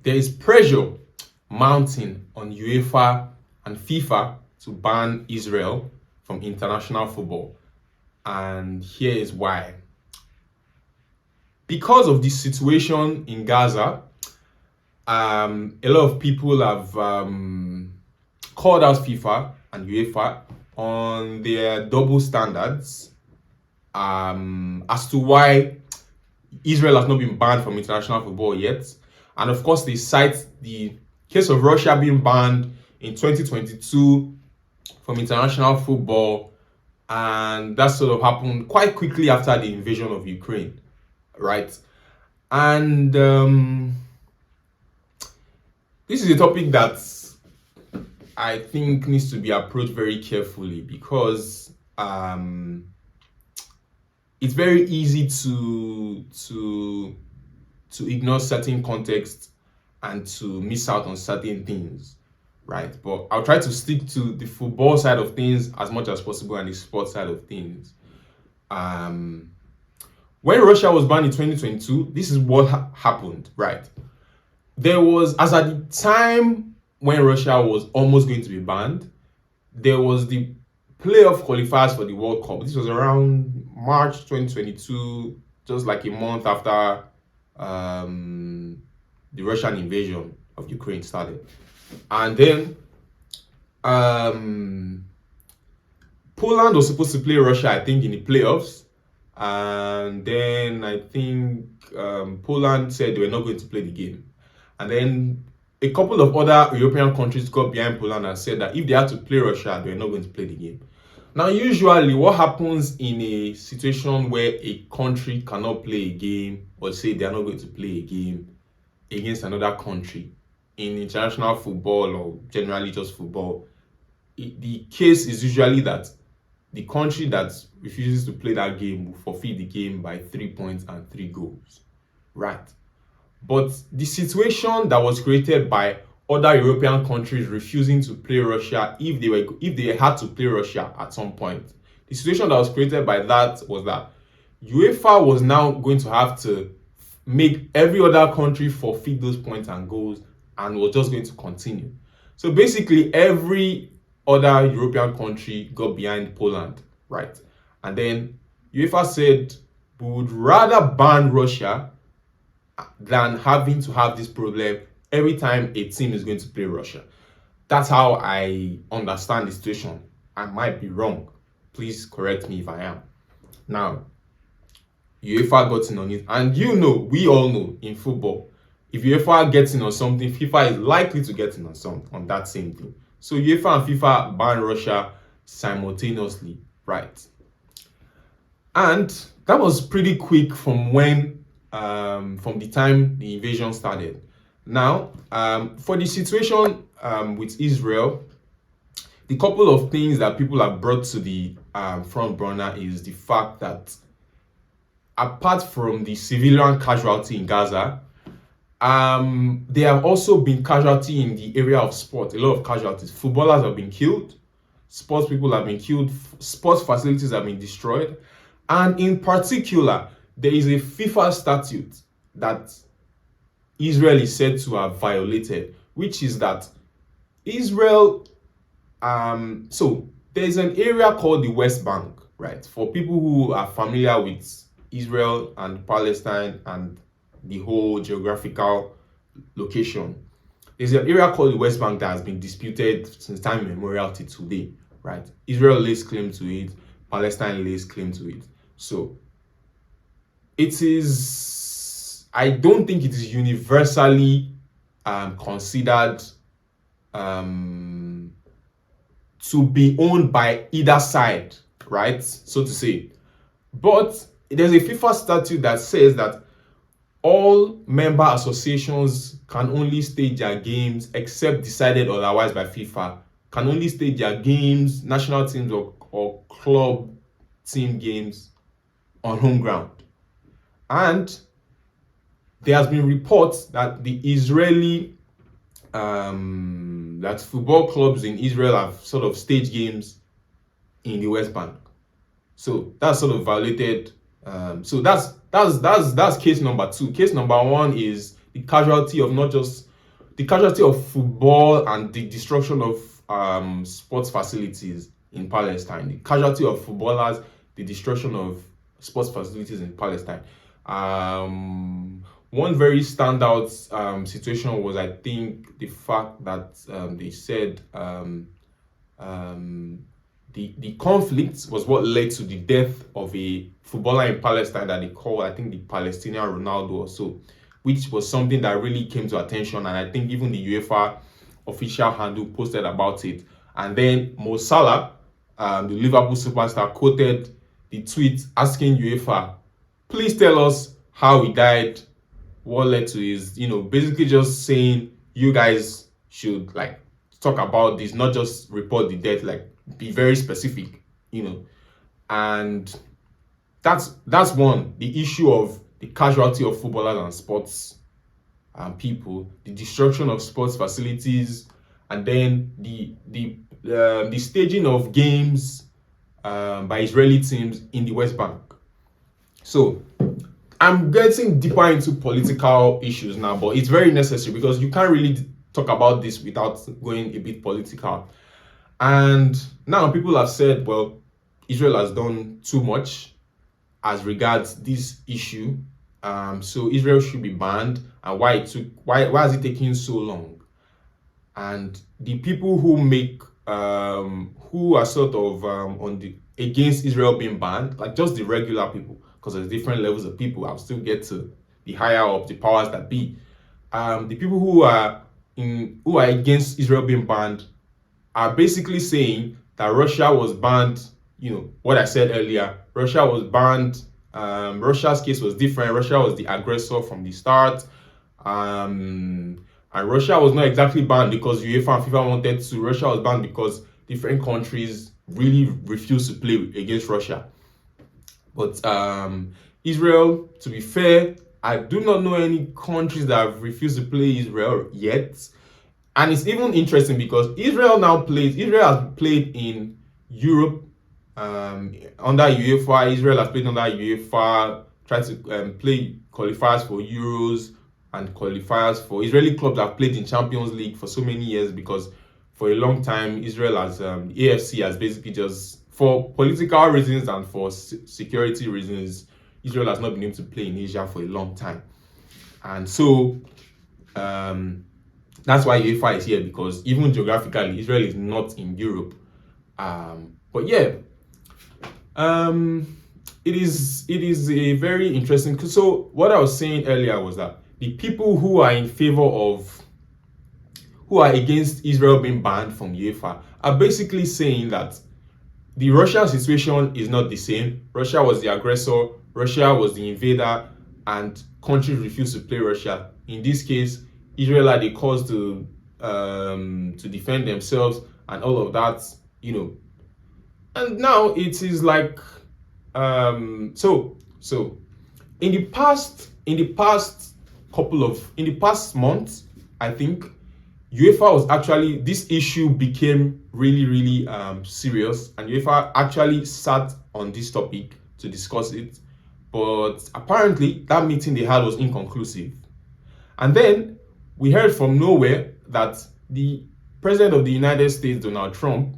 there is pressure mounting on UEFA and FIFA to ban Israel from international football. And here is why. Because of this situation in Gaza, a lot of people have called out FIFA and UEFA on their double standards as to why Israel has not been banned from international football yet. And of course, they cite the case of Russia being banned in 2022 from international football, and that sort of happened quite quickly after the invasion of Ukraine, right? And this is a topic that I think needs to be approached very carefully, because it's very easy to ignore certain contexts and to miss out on certain things, right? But I'll try to stick to the football side of things as much as possible and the sports side of things. When Russia was banned in 2022, this is what happened, right? There was, as at the time when Russia was almost going to be banned, there was the playoff qualifiers for the World Cup. This was around March 2022, just like a month after the Russian invasion of Ukraine started. And then Poland was supposed to play Russia, I think, in the playoffs. And then I think Poland said they were not going to play the game. And then a couple of other European countries got behind Poland and said that if they had to play Russia, they were not going to play the game. Now, usually what happens in a situation where a country cannot play a game, or say they are not going to play a game against another country in international football or generally just football, the case is usually that the country that refuses to play that game will forfeit the game by 3 points and 3 goals, right? But the situation that was created by other European countries refusing to play Russia if they had to play Russia at some point, the situation that was created by that was that UEFA was now going to have to make every other country forfeit those points and goals, and was just going to continue. So basically, every other European country got behind Poland, right? And then UEFA said, we would rather ban Russia than having to have this problem every time a team is going to play Russia. That's how I understand the situation. I might be wrong. Please correct me if I am. Now, UEFA got in on it, and we all know in football, if UEFA gets in on something, FIFA is likely to get in on that same thing. So UEFA and FIFA ban Russia simultaneously, right? And that was pretty quick from the time the invasion started. Now, for the situation with Israel, the couple of things that people have brought to the front burner is the fact that apart from the civilian casualty in Gaza, there have also been casualty in the area of sport. A lot of casualties. Footballers have been killed. Sports people have been killed. Sports facilities have been destroyed. And in particular, there is a FIFA statute that Israel is said to have violated, which is that Israel, so there's an area called the West Bank, right? For people who are familiar with Israel and Palestine and the whole geographical location, there's an area called the West Bank that has been disputed since time immemorial to today, right? Israel lays claim to it, Palestine lays claim to it. So it is, I don't think it is universally considered to be owned by either side, right? So to say. But there's a FIFA statute that says that all member associations can only stage their games, except decided otherwise by FIFA, can only stage their games, national teams or club team games on home ground. And there has been reports that the Israeli, that football clubs in Israel have sort of staged games in the West Bank. So that's sort of violated. So that's case number 2. Case number 1 is the casualty of not just the casualty of football and the destruction of sports facilities in Palestine. The casualty of footballers, the destruction of sports facilities in Palestine. One very standout situation was, I think, the fact that they said the conflict was what led to the death of a footballer in Palestine that they call, I think, the Palestinian Ronaldo or so, which was something that really came to attention. And I think even the UEFA official handle posted about it. And then Mo Salah, the Liverpool superstar, quoted the tweet asking UEFA, please tell us how he died, what led to his, basically just saying you guys should like talk about this, not just report the death, like be very specific, and that's one, the issue of the casualty of footballers and sports people, the destruction of sports facilities, and then the staging of games by Israeli teams in the West Bank. So I'm getting deeper into political issues now, but it's very necessary because you can't really talk about this without going a bit political. And now people have said, well, Israel has done too much as regards this issue. So Israel should be banned, and why is it taking so long? And the people who make who are sort of on the against Israel being banned, like just the regular people, because there's different levels of people. I'll still get to the higher up, the powers that be. The people who are against Israel being banned are basically saying that Russia was banned. What I said earlier, Russia was banned. Russia's case was different. Russia was the aggressor from the start. And Russia was not exactly banned because UEFA and FIFA wanted to. Russia was banned because different countries really refused to play against Russia. But Israel, to be fair, I do not know any countries that have refused to play Israel yet. And it's even interesting because Israel has played in Europe under UEFA. Israel has played under UEFA, tried to play qualifiers for Euros and qualifiers for Israeli clubs have played in Champions League for so many years, because for a long time Israel has AFC has basically just, for political reasons and for security reasons, Israel has not been able to play in Asia for a long time. And so that's why UEFA is here, because even geographically Israel is not in Europe. But yeah, it is a very interesting. So what I was saying earlier was that the people who are against Israel being banned from UEFA are basically saying that the Russia situation is not the same. Russia was the aggressor, Russia was the invader, and countries refused to play Russia. In this case, Israel had a cause to defend themselves and all of that, And now it is like so in the past month, I think UEFA was actually, this issue became really, really serious, and UEFA actually sat on this topic to discuss it. But apparently that meeting they had was inconclusive. And then we heard from nowhere that the president of the United States, Donald Trump,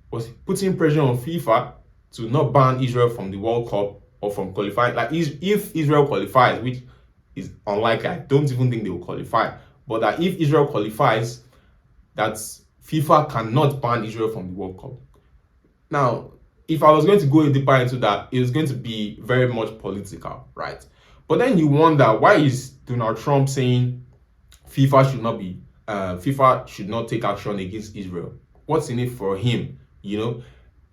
was putting pressure on FIFA to not ban Israel from the World Cup or from qualifying. Like, if Israel qualifies, which is unlikely, I don't even think they will qualify, but that if Israel qualifies, that FIFA cannot ban Israel from the World Cup. Now, if I was going to go deeper into that, it was going to be very much political, right? But then you wonder, why is Donald Trump saying FIFA should not take action against Israel? What's in it for him?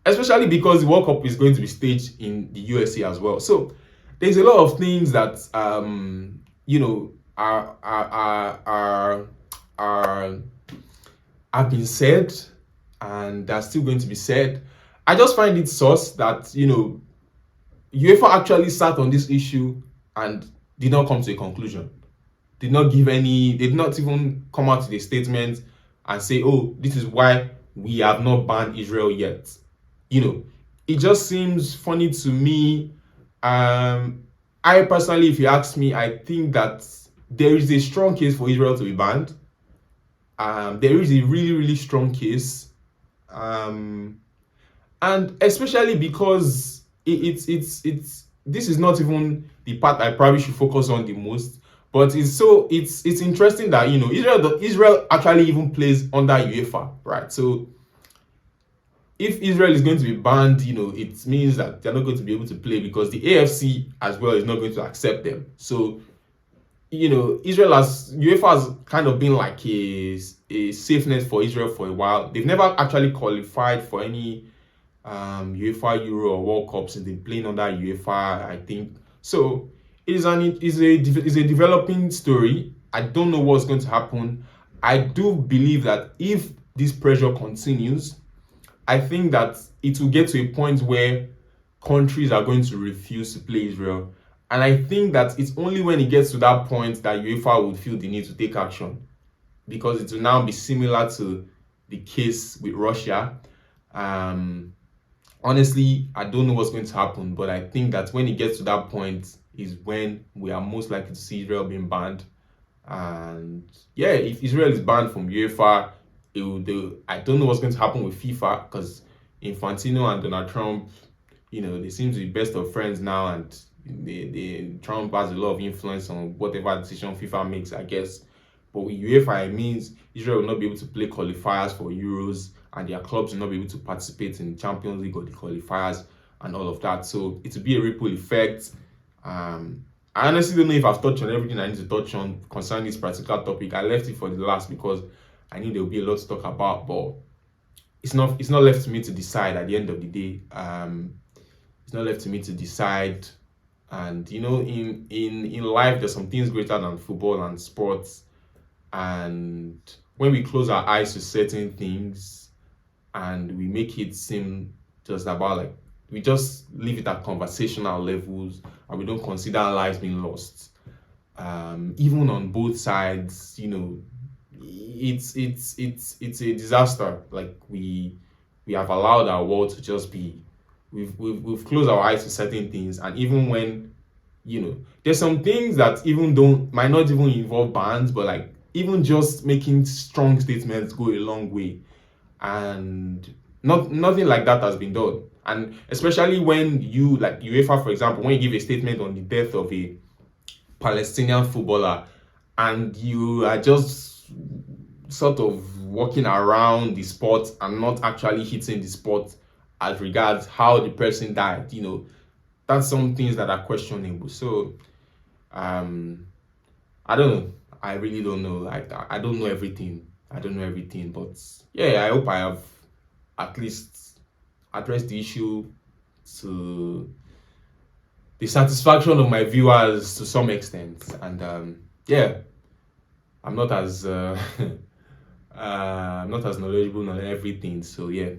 Especially because the World Cup is going to be staged in the USA as well. So there's a lot of things that have been said, and they're still going to be said. I just find it sus that UEFA actually sat on this issue and did not come to a conclusion. Did not even come out with a statement and say, oh, this is why we have not banned Israel yet. It just seems funny to me. I personally, if you ask me, I think that there is a strong case for Israel to be banned. there is a really, really strong case. And especially because it's this is not even the part I probably should focus on the most, but it's interesting that Israel actually even plays under UEFA, right? So if Israel is going to be banned, it means that they're not going to be able to play because the AFC as well is not going to accept them. So Israel has UEFA has kind of been like a safe net for Israel for a while. They've never actually qualified for any UEFA Euro or World Cup since they've been playing under UEFA, I think. So it's a developing story. I don't know what's going to happen. I do believe that if this pressure continues, I think that it will get to a point where countries are going to refuse to play Israel. And I think that it's only when it gets to that point that UEFA would feel the need to take action, because it will now be similar to the case with Russia. Um, Honestly, I don't know what's going to happen, but I think that when it gets to that point is when we are most likely to see Israel being banned. And yeah, if Israel is banned from UEFA, I don't know what's going to happen with FIFA, because Infantino and Donald Trump, they seem to be best of friends now, and Trump has a lot of influence on whatever decision FIFA makes, I guess. But with UEFA, it means Israel will not be able to play qualifiers for Euros, and their clubs will not be able to participate in the Champions League or the qualifiers and all of that. So it will be a ripple effect. I honestly don't know if I've touched on everything I need to touch on concerning this particular topic. I left it for the last because I knew there will be a lot to talk about, but it's not left to me to decide at the end of the day. It's not left to me to decide. And in life, there's some things greater than football and sports. And when we close our eyes to certain things and we make it seem just about like we just leave it at conversational levels and we don't consider lives being lost, even on both sides, it's a disaster. Like we have allowed our world to just be, we've closed our eyes to certain things. And even when there's some things that even don't might not even involve bans, but like even just making strong statements go a long way. And nothing like that has been done. And especially when you, like UEFA, for example, when you give a statement on the death of a Palestinian footballer and you are just sort of walking around the sport and not actually hitting the sport as regards how the person died, that's some things that are questionable. So I don't know. I really don't know. I don't know everything. I don't know everything, but yeah, I hope I have at least addressed the issue to the satisfaction of my viewers to some extent. And yeah, I'm not as I'm not as knowledgeable on everything. So yeah,